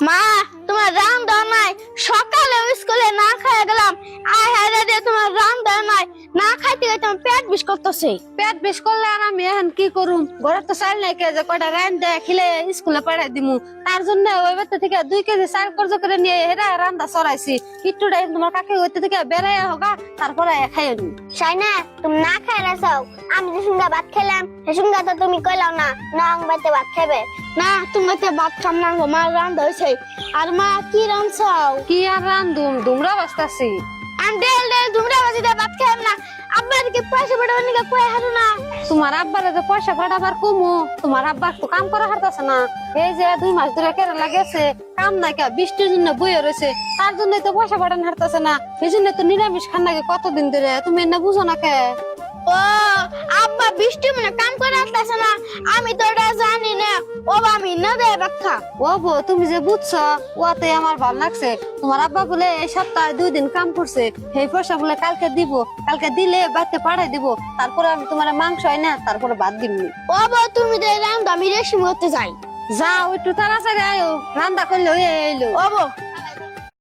মা তোমার রান দাও নাই, সকালে স্কুলে না খাইয়া গেলাম, আয় হায় রে তোমার রান দাও নাই, না খাইতে খাইতে আমার পেট বিষ করতেছে। পেট বেশ করলে আর আমি এখন কি করুম, ঘরে তো চাল নাই কে যে কটা রান দেয় খিলে স্কুলে পাঠাই দিমু। তার জন্য ওই বাচ্চা থেকে 2 কেজি চাল কর্জ করে নিয়ে হেরা রান্দা চড়াইছি। একটু টাইম তোমার কাকে হইতে থেকে বেড়াই হোগা, তারপরে খাই নি। সাইনা তুমি না খাই রাসাও, আমি যে সঙ্গে ভাত খেলাম সে সঙ্গে তো তুমি কইলাও না নং বাতে ভাত খাবে না, তুমি তো ভাত খাম না, মা রান হইছে। আর মা কি রানছাও? কি আর রান্ধুম, দুমরা বসতাছি। আমি ডেল তোমরা বাজিতে ভাত খাইম না, আব্বার কি পয়সা পাঠাবার নিকে কই হারু না। তোমার আব্বারে যে পয়সা পাঠাবার কমু, তোমার আব্বা তো কাম করা হারতাছে না। এই যে 2 মাস ধরে কেরালা গেছে, কাম নাই কা, বৃষ্টির জন্য বইয়ে রয়েছে, তার জন্যই তো পয়সা পাঠান হারতাছে না। এই জন্য তো নিরামিষ খান নাকি কতদিন ধরে, তুমি না বুঝো না কে? ও আব্বা বৃষ্টি মানে কাম করে আসতেছে না, আমি তো এটা জানি না। ও আমি না দে ব্যাখ্যা। ও বো, তুমি যে বুঝছো ওতে আমার ভাল লাগছে। তোমার আব্বা বলে এই সপ্তাহে 2 দিন কাম করছে, সেই পয়সা বলে কালকে দিব, কালকে দিলে বাড়িতে পাঠাই দিব, তারপরে আমি তোমার মাংস হয় না তারপরে ভাত দিবনি। ও বো তুমি দে রাম আমি রেশমি হতে যাই। যাও একটু তাড়াতাড়ি আয়ো, রান্না করলে হয়ে এলো। ও বো